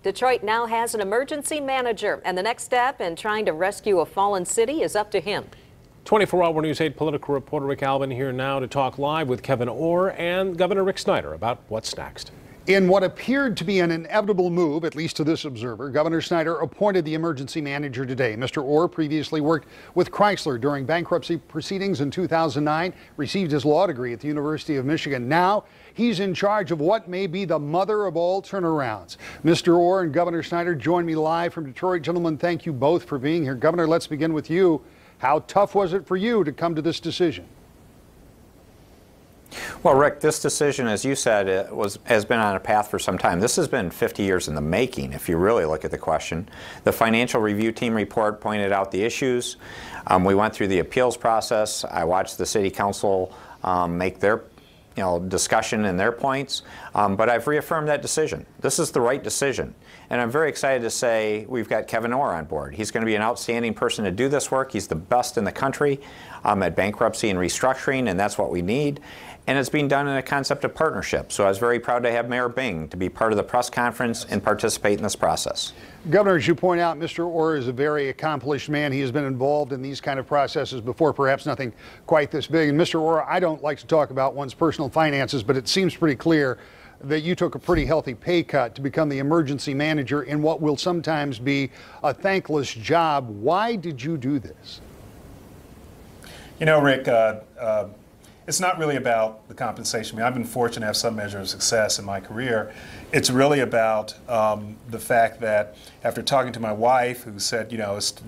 Detroit now has an emergency manager, and the next step in trying to rescue a fallen city is up to him. 24-hour News 8 political reporter Rick Albin here now to talk live with Kevyn Orr and Governor Rick Snyder about what's next. In what appeared to be an inevitable move, at least to this observer, Governor Snyder appointed the emergency manager today. Mr. Orr previously worked with Chrysler during bankruptcy proceedings in 2009, received his law degree at the University of Michigan. Now he's in charge of what may be the mother of all turnarounds. Mr. Orr and Governor Snyder join me live from Detroit. Gentlemen, thank you both for being here. Governor, let's begin with you. How tough was it for you to come to this decision? Well, Rick, this decision, as you said, has been on a path for some time. This has been 50 years in the making, if you really look at the question. The financial review team report pointed out the issues. We went through the appeals process. I watched the city council make their discussion and their points, but I've reaffirmed that decision. This is the right decision. And I'm very excited to say we've got Kevyn Orr on board. He's going to be an outstanding person to do this work. He's the best in the country at bankruptcy and restructuring, and that's what we need. And it's being done in a concept of partnership. So I was very proud to have Mayor Bing to be part of the press conference and participate in this process. Governor, as you point out, Mr. Orr is a very accomplished man. He has been involved in these kind of processes before, perhaps nothing quite this big. And Mr. Orr, I don't like to talk about one's personal finances, but it seems pretty clear that you took a pretty healthy pay cut to become the emergency manager in what will sometimes be a thankless job. Why did you do this? You know, Rick, it's not really about the compensation. I mean, I've been fortunate to have some measure of success in my career. It's really about the fact that after talking to my wife, who said,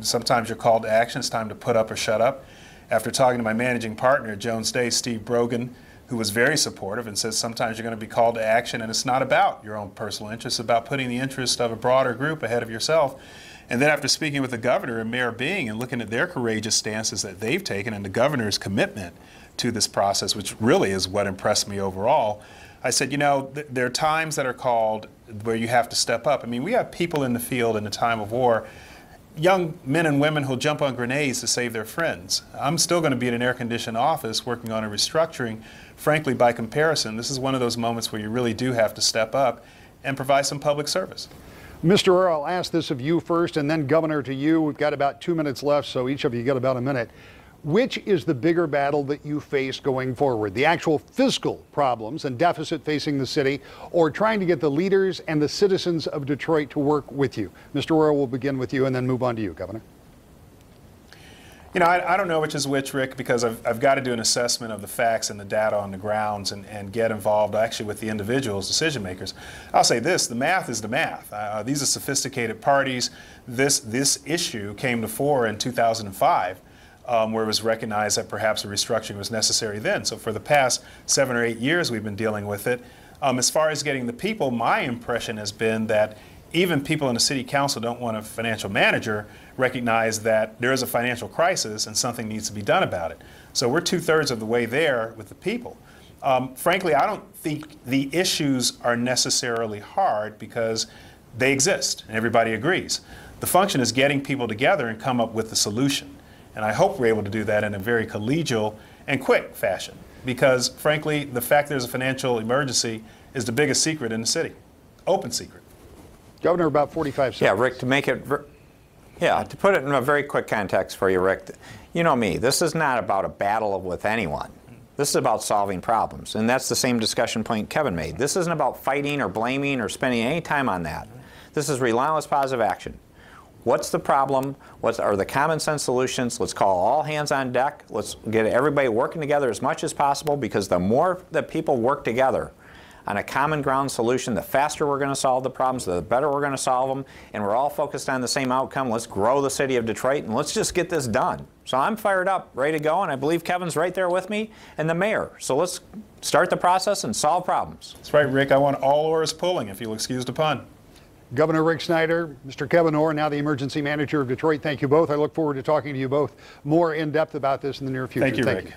sometimes you're called to action, it's time to put up or shut up. After talking to my managing partner at Jones Day, Steve Brogan, who was very supportive and says sometimes you're going to be called to action and it's not about your own personal interests, it's about putting the interest of a broader group ahead of yourself. And then after speaking with the governor and Mayor Bing and looking at their courageous stances that they've taken and the governor's commitment to this process, which really is what impressed me overall, I said, there are times that are called where you have to step up. I mean, we have people in the field in a time of war, young men and women who'll jump on grenades to save their friends. I'm still going to be in an air-conditioned office working on a restructuring. Frankly, by comparison, this is one of those moments where you really do have to step up and provide some public service. Mr. Orr, I'll ask this of you first and then Governor to you. We've got about 2 minutes left, so each of you get about a minute. Which is the bigger battle that you face going forward? The actual fiscal problems and deficit facing the city, or trying to get the leaders and the citizens of Detroit to work with you? Mr. Orr, we'll begin with you and then move on to you, Governor. I don't know which is which, Rick, because I've got to do an assessment of the facts and the data on the grounds and get involved actually with the individuals, decision makers. I'll say this, the math is the math. These are sophisticated parties. This issue came to fore in 2005. Where it was recognized that perhaps a restructuring was necessary then. So for the past 7 or 8 years we've been dealing with it. As far as getting the people, my impression has been that even people in the city council don't want a financial manager recognize that there is a financial crisis and something needs to be done about it. So we're 2/3 of the way there with the people. Frankly, I don't think the issues are necessarily hard because they exist and everybody agrees. The function is getting people together and come up with the solution. And I hope we're able to do that in a very collegial and quick fashion because, frankly, the fact there's a financial emergency is the biggest secret in the city. Open secret. Governor, about 45 seconds. Yeah, Rick, to put it in a very quick context for you, Rick, you know me, this is not about a battle with anyone. This is about solving problems. And that's the same discussion point Kevin made. This isn't about fighting or blaming or spending any time on that. This is relentless positive action. What's the problem? What are the common sense solutions? Let's call all hands on deck. Let's get everybody working together as much as possible because the more that people work together on a common ground solution, the faster we're going to solve the problems, the better we're going to solve them, and we're all focused on the same outcome. Let's grow the city of Detroit and let's just get this done. So I'm fired up, ready to go, and I believe Kevin's right there with me and the mayor. So let's start the process and solve problems. That's right, Rick. I want all oars pulling, if you'll excuse the pun. Governor Rick Snyder, Mr. Kevyn Orr, now the emergency manager of Detroit. Thank you both. I look forward to talking to you both more in depth about this in the near future. Thank you, Rick.